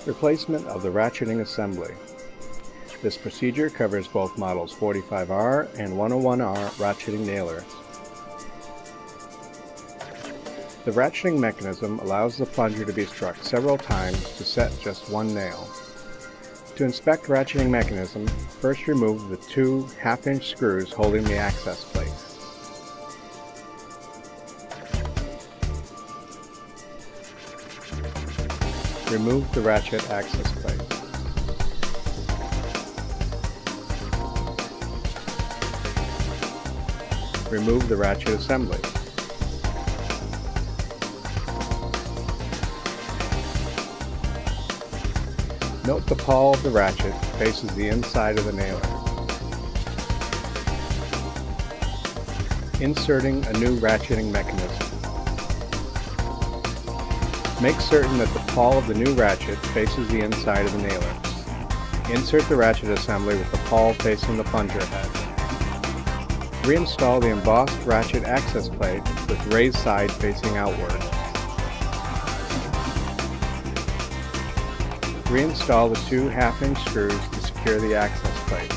Replacement of the ratcheting assembly. This procedure covers both models 45R and 101R ratcheting nailers. The ratcheting mechanism allows the plunger to be struck several times to set just one nail. To inspect ratcheting mechanism, first remove the two 1/2-inch screws holding the access plate. Remove the ratchet access plate. Remove the ratchet assembly. Note the pawl of the ratchet faces the inside of the nailer. Inserting a new ratcheting mechanism. Make certain that the pawl of the new ratchet faces the inside of the nailer. Insert the ratchet assembly with the pawl facing the plunger head. Reinstall the embossed ratchet access plate with raised side facing outward. Reinstall the two 1/2-inch screws to secure the access plate.